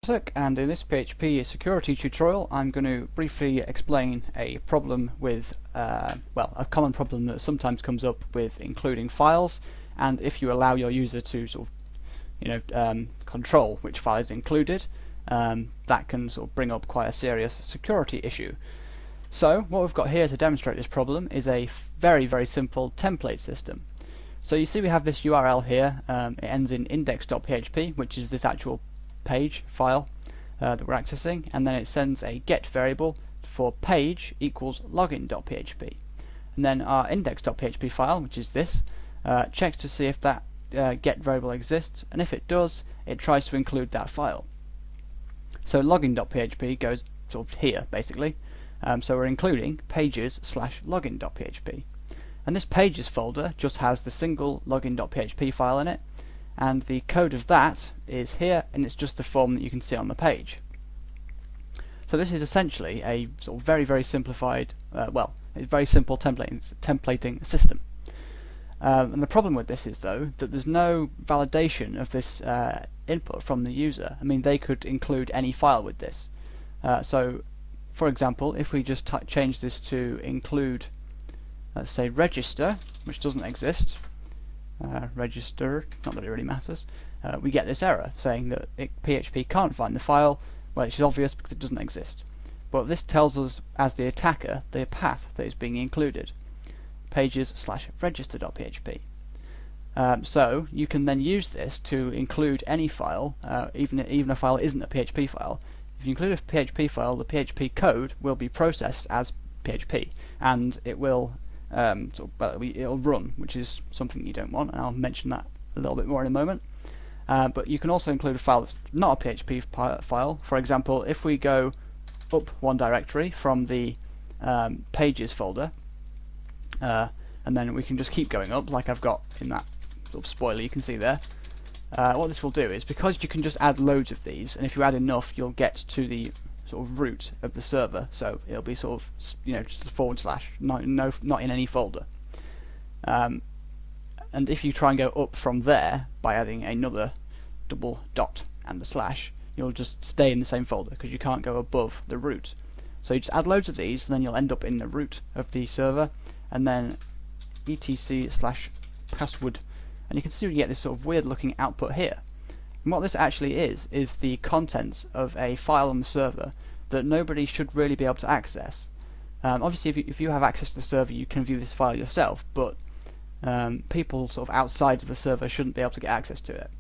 And in this PHP security tutorial I'm going to briefly explain a problem with, a common problem that sometimes comes up with including files, and if you allow your user to control which file is included, that can sort of bring up quite a serious security issue. So what we've got here to demonstrate this problem is a very simple template system. So you see we have this URL here, it ends in index.php, which is this actual page file that we're accessing, and then it sends a get variable for page equals login.php, and then our index.php file, which is this, checks to see if that get variable exists, and if it does, it tries to include that file. So login.php goes sort of here basically, so we're including pages/login.php, and this pages folder just has the single login.php file in it, and the code of that is here, and it's just the form that you can see on the page. So this is essentially a sort of very simplified, a very simple templating system. And the problem with this is, though, that there's no validation of this input from the user. I mean, they could include any file with this. So, for example, if we just change this to include, let's say, register, which doesn't exist, register, not that it really matters, we get this error saying that PHP can't find the file, which is obvious because it doesn't exist. But this tells us, as the attacker, the path that is being included, pages/register.php. So you can then use this to include any file, even a file that isn't a PHP file. If you include a PHP file, the PHP code will be processed as PHP, and it will it'll run, which is something you don't want, and I'll mention that a little bit more in a moment. But you can also include a file that's not a PHP file. For example, if we go up one directory from the pages folder, and then we can just keep going up like I've got in that sort of spoiler you can see there. What this will do is, because you can just add loads of these, and if you add enough you'll get to the sort of root of the server, so it'll be sort of just a /, not in any folder. And if you try and go up from there by adding another double dot and a slash, you'll just stay in the same folder because you can't go above the root. So you just add loads of these, and then you'll end up in the root of the server, and then etc/password, and you can see you get this sort of weird looking output here. And what this actually is the contents of a file on the server that nobody should really be able to access. Obviously, if you have access to the server, you can view this file yourself, but people sort of outside of the server shouldn't be able to get access to it.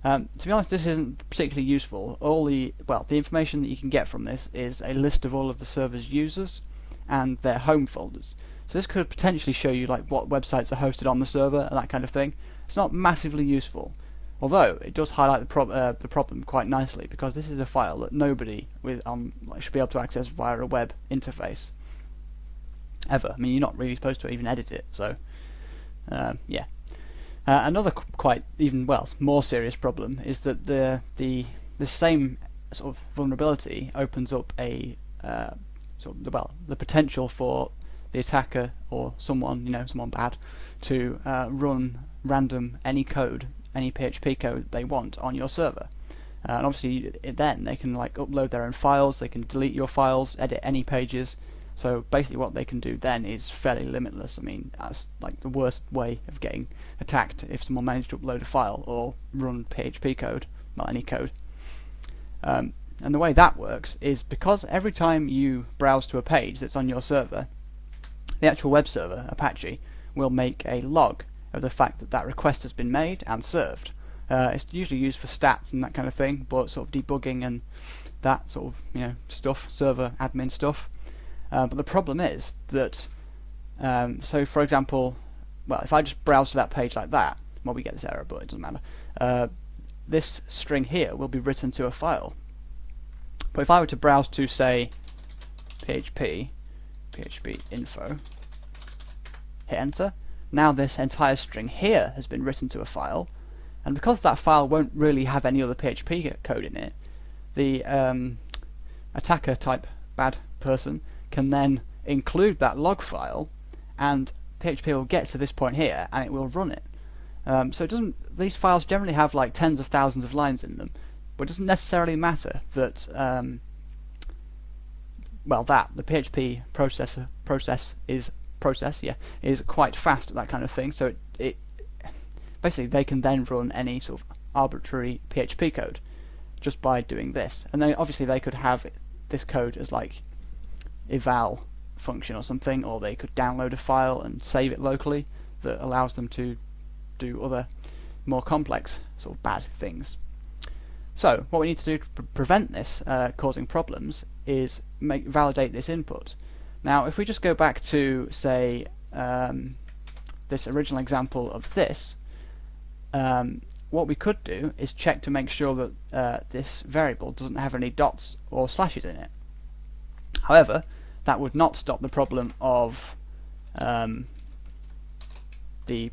To be honest, this isn't particularly useful. The information that you can get from this is a list of all of the server's users and their home folders. So this could potentially show you like what websites are hosted on the server and that kind of thing. It's not massively useful, although it does highlight the problem quite nicely, because this is a file that nobody should be able to access via a web interface ever. I mean, you're not really supposed to even edit it. So yeah. Another more serious problem is that the same sort of vulnerability opens up a the potential for the attacker or someone bad to run random any PHP code they want on your server. And obviously then they can upload their own files, they can delete your files, edit any pages. So basically what they can do then is fairly limitless. I mean, that's like the worst way of getting attacked, if someone managed to upload a file or run PHP code, well, any code. And the way that works is because every time you browse to a page that's on your server, the actual web server, Apache, will make a log of the fact that that request has been made and served. It's usually used for stats and that kind of thing, but sort of debugging and that sort of stuff, server admin stuff. But the problem is that, so for example, if I just browse to that page like that, we get this error, but it doesn't matter. This string here will be written to a file. But if I were to browse to, say, PHP info, hit enter, now this entire string here has been written to a file, and because that file won't really have any other PHP code in it, the attacker type bad person can then include that log file, and PHP will get to this point here and it will run it. So it doesn't. These files generally have like tens of thousands of lines in them. But it doesn't necessarily matter that that the PHP process is quite fast at that kind of thing. So it basically they can then run any sort of arbitrary PHP code just by doing this. And then obviously they could have this code as like eval function or something, or they could download a file and save it locally that allows them to do other more complex sort of bad things. So what we need to do to prevent this causing problems is validate this input. Now if we just go back to say this original example of this, what we could do is check to make sure that this variable doesn't have any dots or slashes in it. However, that would not stop the problem of the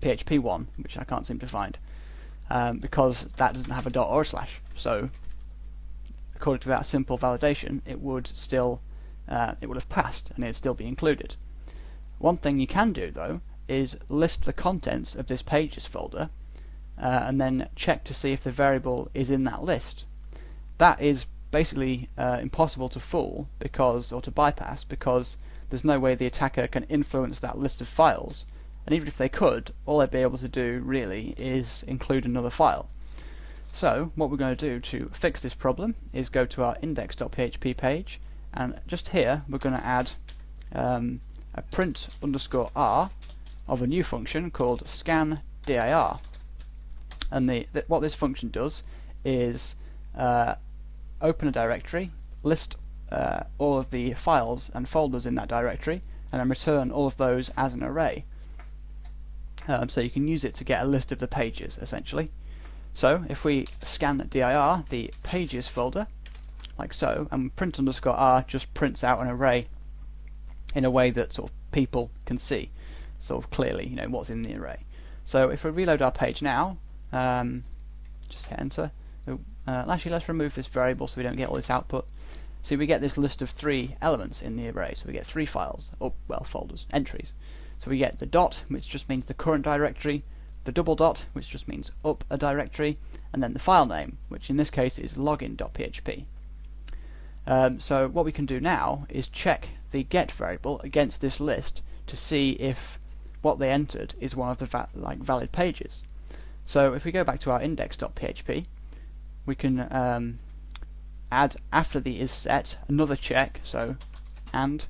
PHP one, which I can't seem to find, because that doesn't have a dot or a slash. So according to that simple validation, it would still it would have passed and it'd still be included. One thing you can do though is list the contents of this pages folder and then check to see if the variable is in that list. That is basically impossible to fool or to bypass, because there's no way the attacker can influence that list of files, and even if they could, all they'd be able to do really is include another file. So what we're going to do to fix this problem is go to our index.php page, and just here we're going to add a print_r of a new function called scandir. And what this function does is open a directory, list all of the files and folders in that directory, and then return all of those as an array. So you can use it to get a list of the pages, essentially. So if we scan dir, the pages folder, like so, and print_r just prints out an array in a way that sort of people can see sort of clearly, you know, what's in the array. So if we reload our page now, just hit enter. Actually, let's remove this variable so we don't get all this output. See, we get this list of 3 elements in the array, so we get 3 files, or well, folders, entries. So we get the dot, which just means the current directory, the double dot, which just means up a directory, and then the file name, which in this case is login.php. So what we can do now is check the get variable against this list to see if what they entered is one of the valid pages. So if we go back to our index.php, we can add after the is set another check, so and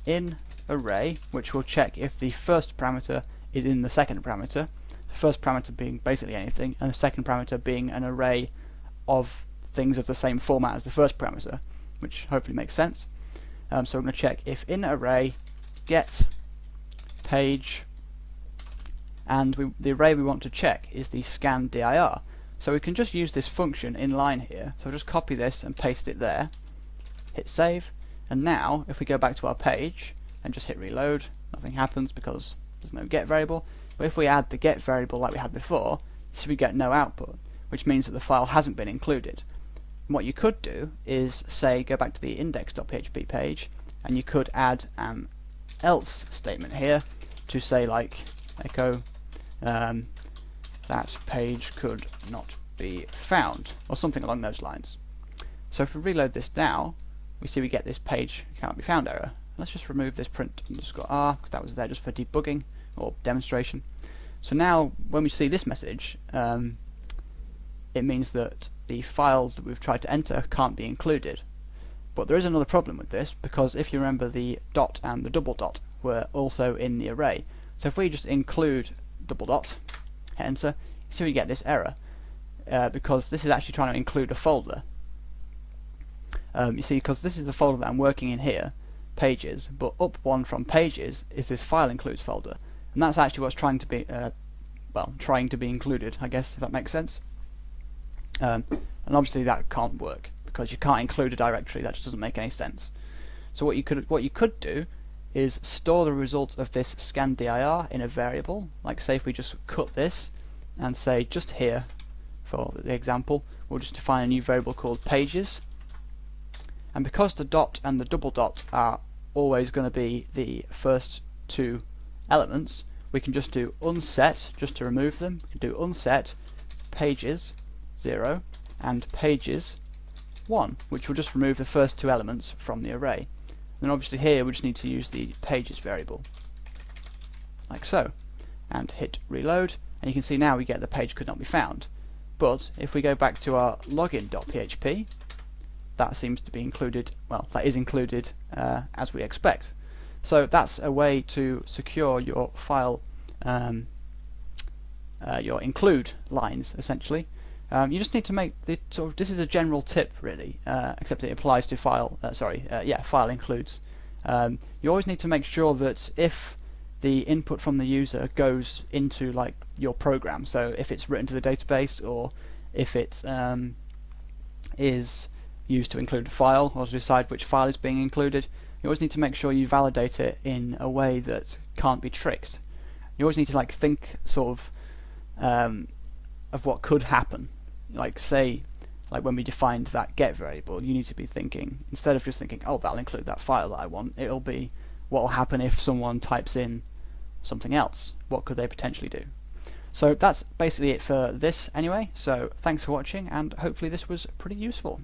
in array, which will check if the first parameter is in the second parameter, the first parameter being basically anything, and the second parameter being an array of things of the same format as the first parameter, which hopefully makes sense. So we're going to check if in array get page, and the array we want to check is the scandir. So we can just use this function in line here. So I'll just copy this and paste it there, hit save, and now if we go back to our page and just hit reload, nothing happens because there's no get variable. But if we add the get variable like we had before, so we get no output, which means that the file hasn't been included. And what you could do is say go back to the index.php page, and you could add an else statement here to say like echo that page could not be found, or something along those lines. So if we reload this now, we see we get this page cannot be found error. Let's just remove this print_r because that was there just for debugging or demonstration. So now when we see this message, it means that the file that we've tried to enter can't be included. But there is another problem with this, because if you remember, the dot and the double dot were also in the array. So if we just include double dot, hit enter, so we get this error, because this is actually trying to include a folder. You see, because this is the folder that I'm working in here, pages, but up one from pages is this file includes folder, and that's actually what's trying to be included, I guess, if that makes sense. And obviously that can't work because you can't include a directory. That just doesn't make any sense. So what you could do is store the result of this scandir in a variable. Like say if we just cut this and say just here for the example, we'll just define a new variable called pages. And because the dot and the double dot are always going to be the first 2 elements, we can just do unset just to remove them. We can do unset pages 0, and pages1, which will just remove the first two elements from the array. Then obviously here we just need to use the pages variable, like so, and hit reload, and you can see now we get the page could not be found. But if we go back to our login.php, that seems to be included, well, that is included as we expect. So that's a way to secure your file, your include lines, essentially. You just need to make the sort of, this is a general tip really, except it applies to file, file includes. You always need to make sure that if the input from the user goes into like your program, so if it's written to the database or if it is used to include a file or to decide which file is being included, you always need to make sure you validate it in a way that can't be tricked. You always need to like think sort of what could happen. Like say, like when we defined that get variable, you need to be thinking, instead of just thinking, oh, that'll include that file that I want, it'll be what will happen if someone types in something else. What could they potentially do? So that's basically it for this anyway, so thanks for watching, and hopefully this was pretty useful.